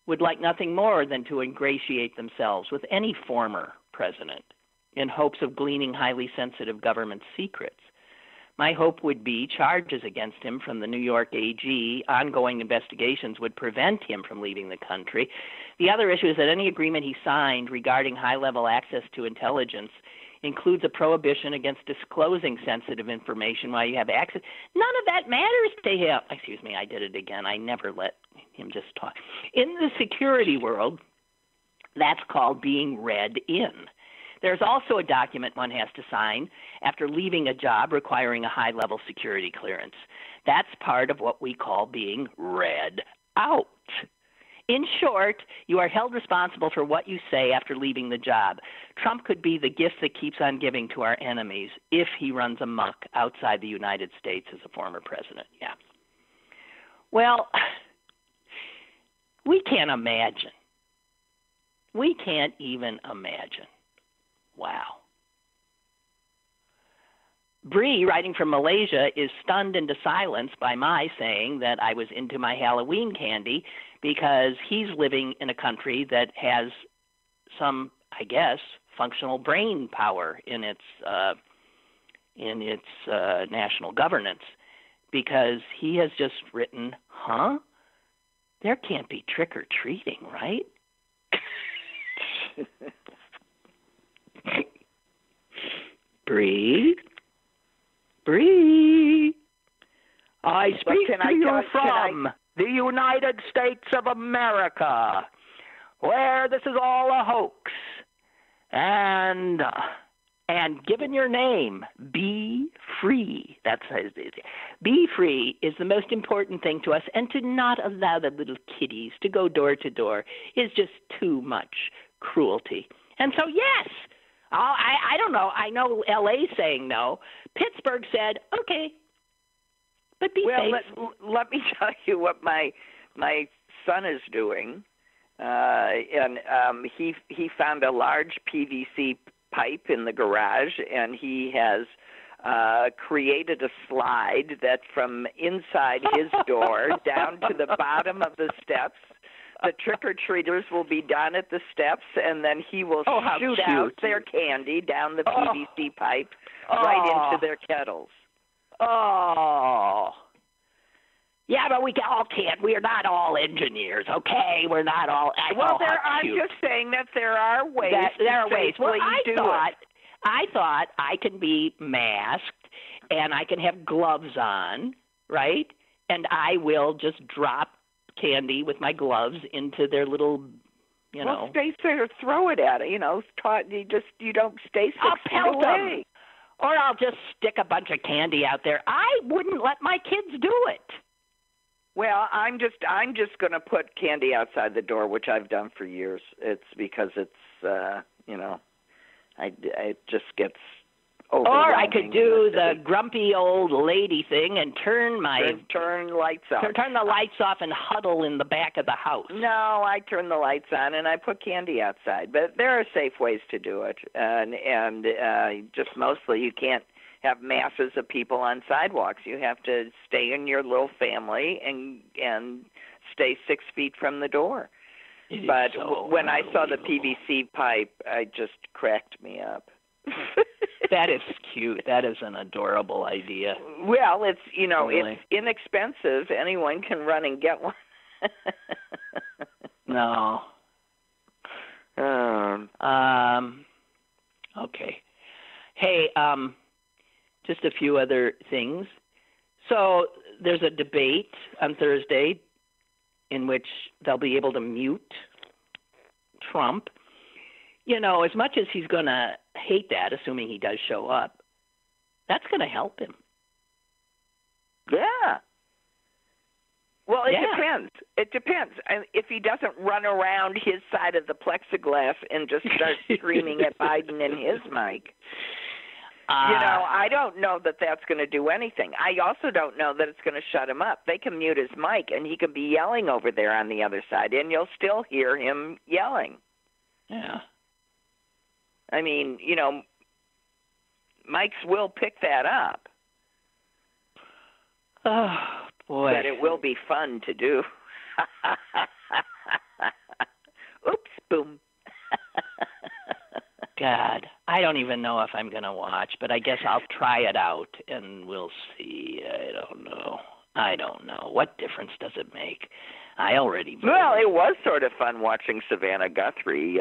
would like nothing more than to ingratiate themselves with any former president in hopes of gleaning highly sensitive government secrets. My hope would be charges against him from the New York AG, ongoing investigations would prevent him from leaving the country. The other issue is that any agreement he signed regarding high-level access to intelligence includes a prohibition against disclosing sensitive information while you have access. None of that matters to him. Excuse me, I did it again. I never let him just talk. In the security world, that's called being read in. There's also a document one has to sign after leaving a job requiring a high-level security clearance. That's part of what we call being read out. In short, you are held responsible for what you say after leaving the job. Trump could be the gift that keeps on giving to our enemies if he runs amok outside the United States as a former president. Yeah. Well, we can't imagine. We can't even imagine. Wow. Bree, writing from Malaysia, is stunned into silence by my saying that I was into my Halloween candy because he's living in a country that has some, I guess, functional brain power in its national governance, because he has just written, there can't be trick-or-treating, right? Bree, I speak to you from the United States of America, where this is all a hoax. And given your name, be free. Be free is the most important thing to us, and to not allow the little kiddies to go door to door is just too much cruelty. And so, yes, I don't know. I know L.A. saying no. Pittsburgh said, okay, but be safe. Let me tell you what my son is doing. And he found a large PVC pipe in the garage, and he has created a slide that from inside his door down to the bottom of the steps, the trick-or-treaters will be down at the steps, and then he will shoot out their candy down the PVC pipe right into their kettles. Oh. Yeah, but we all can't. We are not all engineers, okay? We're not all. I'm just saying that there are ways. There are ways. Well, I thought I can be masked and I can have gloves on, right? And I will just drop candy with my gloves into their little, Well, stay there, throw it at it. You don't stay 6 I'll feet pelt away. them. Or I'll just stick a bunch of candy out there. I wouldn't let my kids do it. Well, I'm just going to put candy outside the door, which I've done for years. It's because it's it just gets overwhelming. Or I could do the grumpy old lady thing and turn lights off. Turn the lights off and huddle in the back of the house. No, I turn the lights on and I put candy outside. But there are safe ways to do it, and just mostly you can't have masses of people on sidewalks. You have to stay in your little family and stay 6 feet from the door. But when I saw the PVC pipe, it just cracked me up. That is cute. That is an adorable idea. Well, it's really. It's inexpensive. Anyone can run and get one. No. Okay. Hey, just a few other things. So there's a debate on Thursday in which they'll be able to mute Trump. As much as he's going to hate that, assuming he does show up, that's going to help him. Yeah. Well, it depends. It depends. If he doesn't run around his side of the plexiglass and just start screaming at Biden in his mic. I don't know that that's going to do anything. I also don't know that it's going to shut him up. They can mute his mic, and he can be yelling over there on the other side, and you'll still hear him yelling. Yeah. I mean, mics will pick that up. Oh, boy. But it will be fun to do. Oops, boom. God, I don't even know if I'm going to watch, but I guess I'll try it out, and we'll see. I don't know. What difference does it make? I already voted. Well, it was sort of fun watching Savannah Guthrie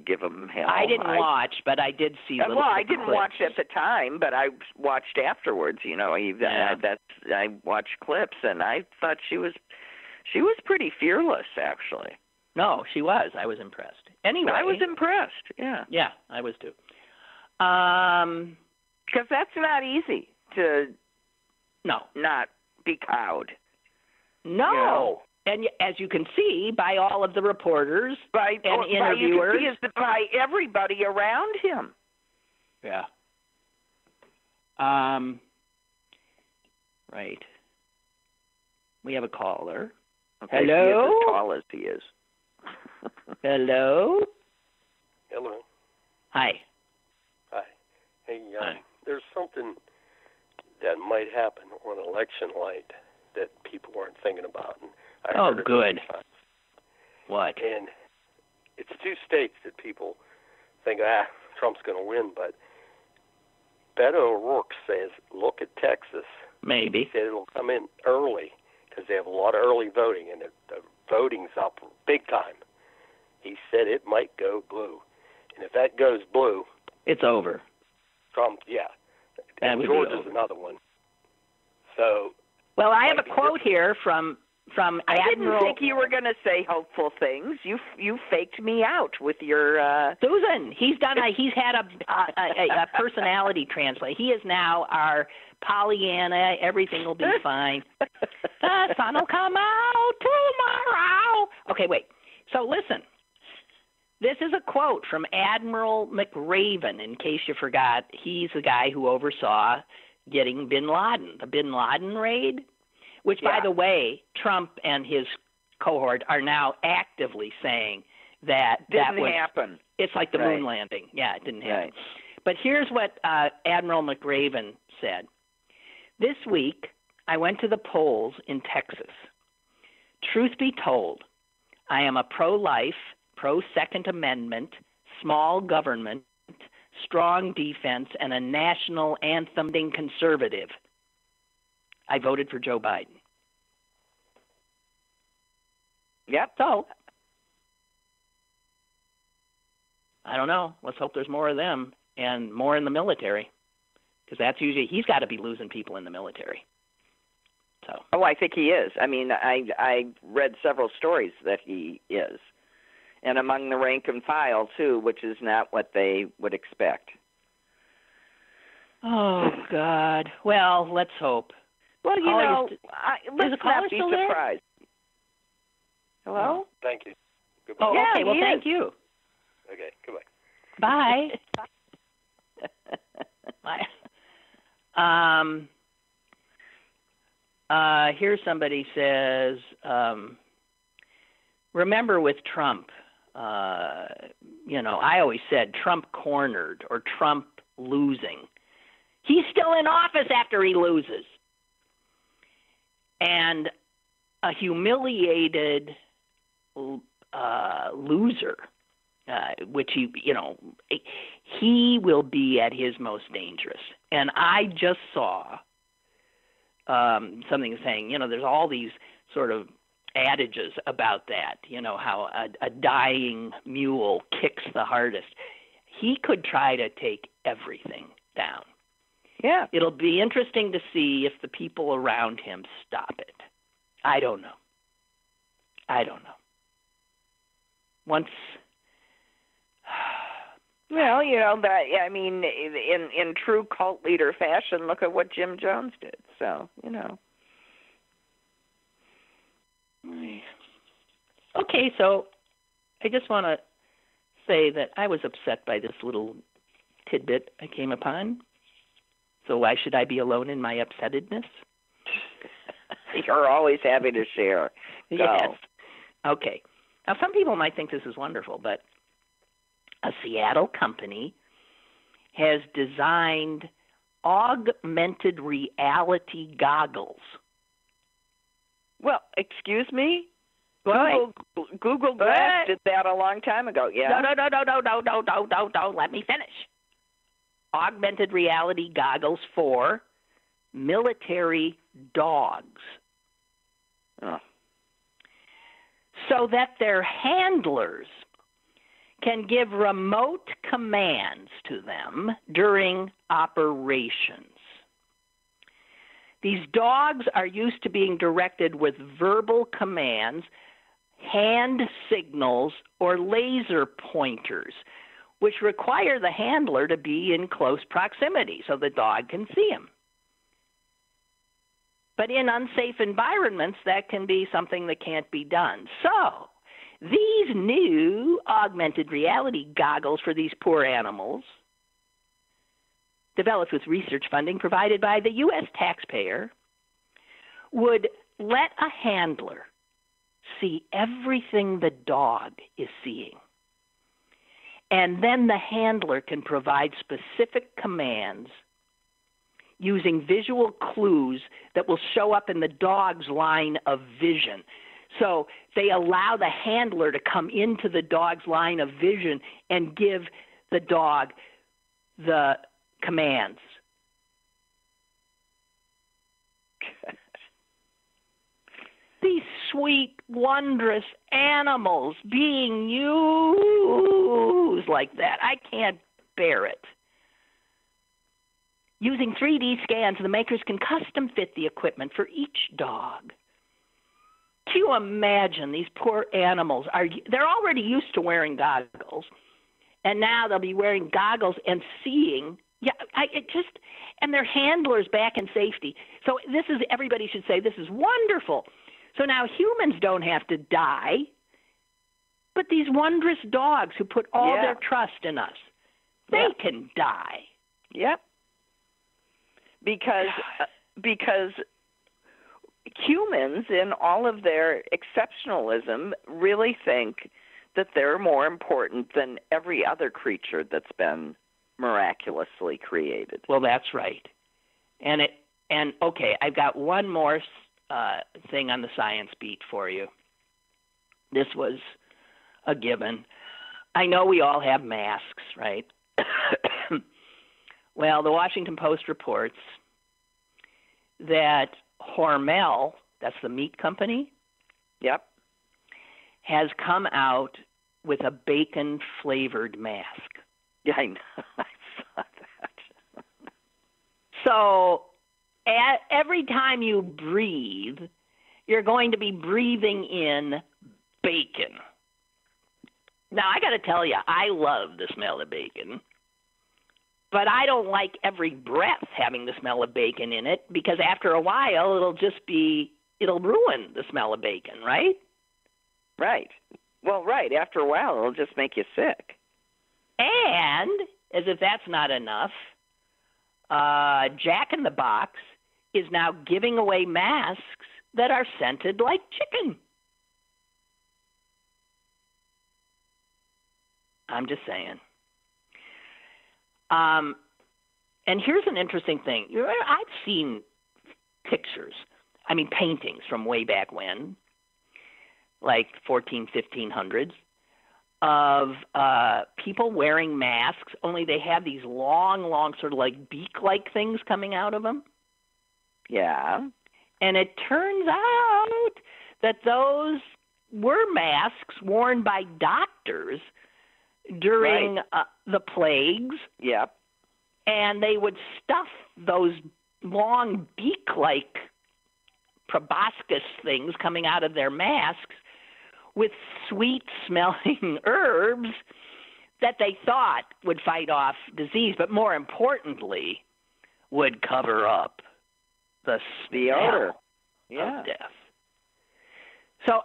give him hell. I didn't watch, but I did see little Well, I didn't clips. watch at the time, but I watched afterwards. I watched clips, and I thought she was pretty fearless, actually. No, she was. I was impressed. Anyway. I was impressed, yeah. Yeah, I was too. Because that's not easy to not be cowed. No. And as you can see by all of the reporters and interviewers. By everybody around him. Yeah. Right. We have a caller. Okay, hello? He is as tall as he is. Hello? Hello. Hi. Hi. Hey, Hi. There's something that might happen on election night that people aren't thinking about. And I heard it good. many times. What? And it's two states that people think, Trump's going to win, but Beto O'Rourke says, look at Texas. Maybe. He said it'll come in early because they have a lot of early voting, and the voting's up big time. He said it might go blue. And if that goes blue... It's over. Trump, yeah. That And would Georgia's be over. another one. So... Well, I have a quote here from I Admiral... didn't think you were going to say hopeful things. You faked me out with your... Susan, he's had a personality translate. He is now our Pollyanna. Everything will be fine. The sun will come out tomorrow. Okay, wait. So listen. This is a quote from Admiral McRaven. In case you forgot, he's the guy who oversaw getting Bin Laden, the Bin Laden raid, which, by the way, Trump and his cohort are now actively saying that didn't happen. It's like the moon landing. Yeah, it didn't happen. Right. But here's what Admiral McRaven said. This week, I went to the polls in Texas. Truth be told, I am a pro-life, pro-Second Amendment, small government, strong defense, and a national anthem-ing conservative. I voted for Joe Biden. Yep. So, I don't know. Let's hope there's more of them and more in the military. because that's usually he's got to be losing people in the military. So. Oh, I think he is. I mean, I read several stories that he is, and among the rank and file too, which is not what they would expect. Oh God. Well, let's hope. Well, you know, let's not be surprised. There? Hello? Thank you. Goodbye. Oh, Yeah, okay. Well, thank you. Okay, goodbye. Bye. Bye. Here somebody says, remember with Trump, I always said Trump cornered or Trump losing. He's still in office after he loses. And a humiliated loser, which he will be at his most dangerous. And I just saw something saying, there's all these sort of adages about that, how a dying mule kicks the hardest. He could try to take everything down. Yeah. It'll be interesting to see if the people around him stop it. I don't know. Once. Well, in true cult leader fashion, look at what Jim Jones did. So, Okay, so I just want to say that I was upset by this little tidbit I came upon. So why should I be alone in my upsettedness? You're always happy to share. Go. Yes. Okay. Now, some people might think this is wonderful, but a Seattle company has designed augmented reality goggles. Well, excuse me? Google Go Glass ahead. did that a long time ago, yeah? No. Let me finish. Augmented reality goggles for military dogs. Oh. So that their handlers can give remote commands to them during operations. These dogs are used to being directed with verbal commands, hand signals, or laser pointers, which require the handler to be in close proximity so the dog can see him. But in unsafe environments, that can be something that can't be done. So, these new augmented reality goggles for these poor animals, developed with research funding provided by the U.S. taxpayer, would let a handler see everything the dog is seeing. And then the handler can provide specific commands using visual clues that will show up in the dog's line of vision. So they allow the handler to come into the dog's line of vision and give the dog the commands. These sweet, wondrous animals being used like that. I can't bear it. Using 3D scans, the makers can custom fit the equipment for each dog. Can you imagine these poor animals? They're already used to wearing goggles, and now they'll be wearing goggles and seeing. Yeah, and their handlers back in safety. So everybody should say this is wonderful. So now humans don't have to die, but these wondrous dogs who put all their trust in us, they can die. Yep. Because humans, in all of their exceptionalism, really think that they're more important than every other creature that's been miraculously created. Well, that's right. And okay, I've got one more thing on the science beat for you. This was a given. I know we all have masks, right? Well, the Washington Post reports that Hormel, that's the meat company, yep, has come out with a bacon-flavored mask. Yeah, I know. I saw that. So every time you breathe, you're going to be breathing in bacon. Now, I got to tell you, I love the smell of bacon. But I don't like every breath having the smell of bacon in it, because after a while it'll ruin the smell of bacon, right? Right. Well, right. After a while, it'll just make you sick. And, as if that's not enough, Jack in the Box is now giving away masks that are scented like chicken. I'm just saying. And here's an interesting thing. I've seen paintings from way back when, like 1500s, of people wearing masks, only they have these long, sort of like beak-like things coming out of them. Yeah. And it turns out that those were masks worn by doctors during the plagues. Yep. And they would stuff those long beak-like proboscis things coming out of their masks with sweet-smelling herbs that they thought would fight off disease, but more importantly, would cover up the odor of death. So,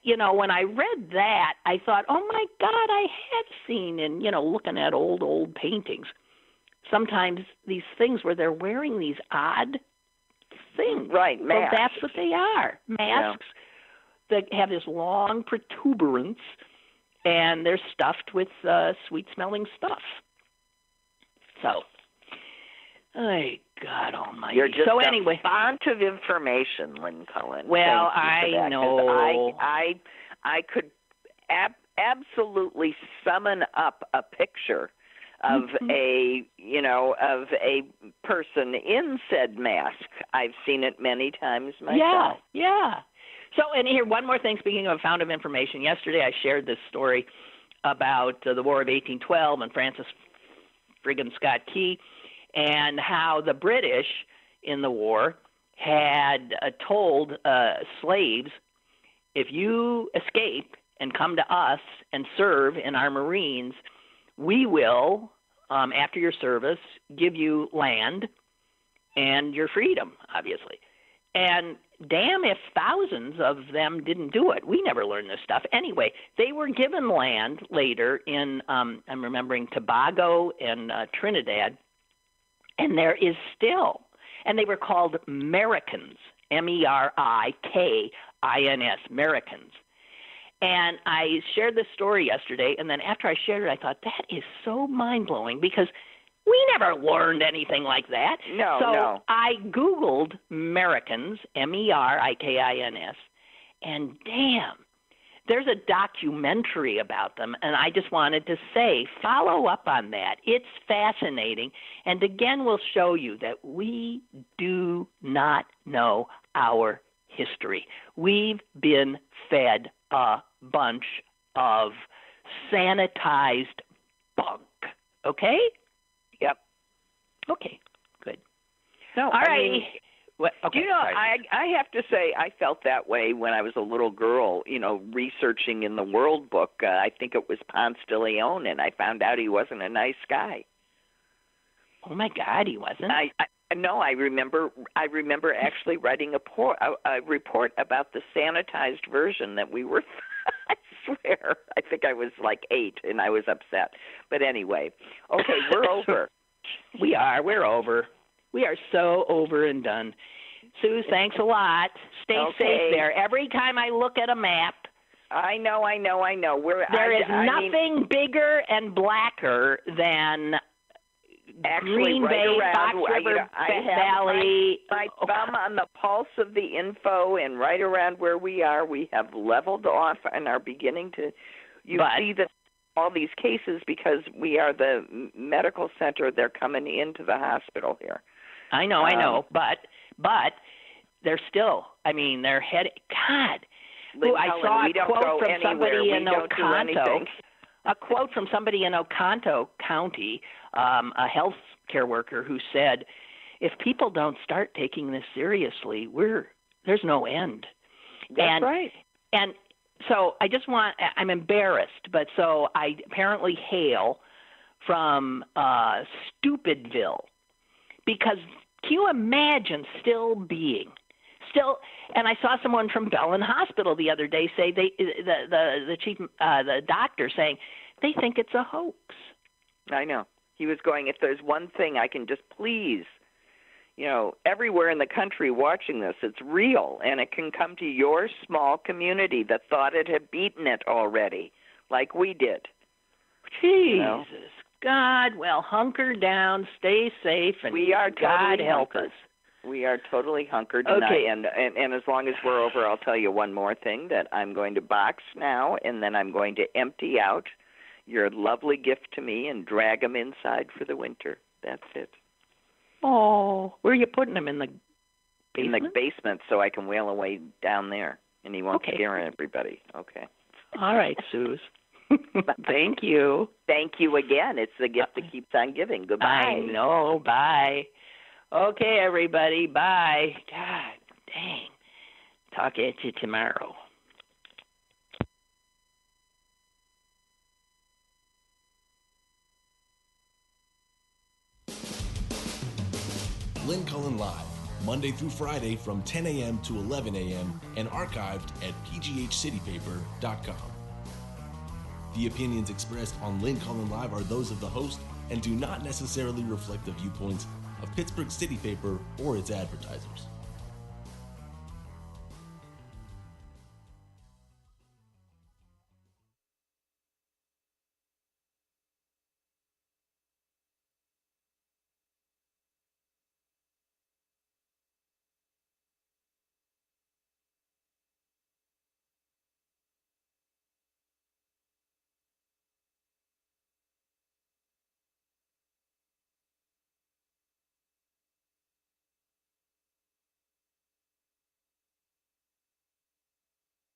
when I read that, I thought, oh, my God, I have seen in, looking at old paintings, sometimes these things where they're wearing these odd things. Right, masks. So that's what they are, masks that have this long protuberance, and they're stuffed with sweet-smelling stuff. So, God almighty. You're just anyway, a font of information, Lynn Cullen. Well, I know. I could absolutely summon up a picture of a person in said mask. I've seen it many times myself. Yeah. So, and here, one more thing, speaking of fount of information. Yesterday I shared this story about the War of 1812 and Francis friggin' Scott Key, and how the British in the war had told slaves, if you escape and come to us and serve in our Marines, we will, after your service, give you land and your freedom, obviously. And damn if thousands of them didn't do it. We never learned this stuff. Anyway, they were given land later in, I'm remembering, Tobago and Trinidad, and there is still, and they were called Americans, Merikins, Americans. And I shared this story yesterday, and then after I shared it, I thought, that is so mind-blowing, because we never learned anything like that. No. I Googled Americans, Merikins, and damn, there's a documentary about them, and I just wanted to say, follow up on that. It's fascinating, and again will show you that we do not know our history. We've been fed a bunch of sanitized bunk, okay? Yep. Okay, good. No, all right. Okay, I have to say I felt that way when I was a little girl, researching in the World Book. I think it was Ponce de Leon, and I found out he wasn't a nice guy. Oh, my God, he wasn't? I remember actually writing a report about the sanitized version that we were, I swear, I think I was like 8, and I was upset. But anyway, okay, we're over. We're over. We are so over and done. Sue, thanks a lot. Stay safe there. Every time I look at a map, I know. There is nothing bigger and blacker than Green Bay, Fox River Valley. My thumb on the pulse of the info, and right around where we are, we have leveled off and are beginning to. See that all these cases, because we are the medical center, they're coming into the hospital here. I know, but they're still. They're heading. God, I saw a quote from somebody in Oconto. A quote from somebody in Oconto County, a health care worker, who said, if people don't start taking this seriously, there's no end. That's right. And so I'm embarrassed, but so I apparently hail from Stupidville, because can you imagine and I saw someone from Bellin Hospital the other day say the doctor saying they think it's a hoax. I know. He was going, if there's one thing I can just please, everywhere in the country watching this, it's real, and it can come to your small community that thought it had beaten it already, like we did. Jesus, God, well, hunker down, stay safe, and we are God help hunkered. us. We are totally hunkered. Okay. And as long as we're over, I'll tell you one more thing, that I'm going to box now, and then I'm going to empty out your lovely gift to me and drag them inside for the winter. That's it. Oh, where are you putting them? In the basement? In the basement, so I can whale away down there, and he won't scare everybody. Okay. All right, Suze. Thank you. Thank you again. It's the gift that keeps on giving. Goodbye. I know. Bye. Okay, everybody. Bye. God dang. Talk at you tomorrow. Lynn Cullen Live, Monday through Friday from 10 a.m. to 11 a.m. and archived at pghcitypaper.com. The opinions expressed on Lynn Cullen Live are those of the host and do not necessarily reflect the viewpoints of Pittsburgh City Paper or its advertisers.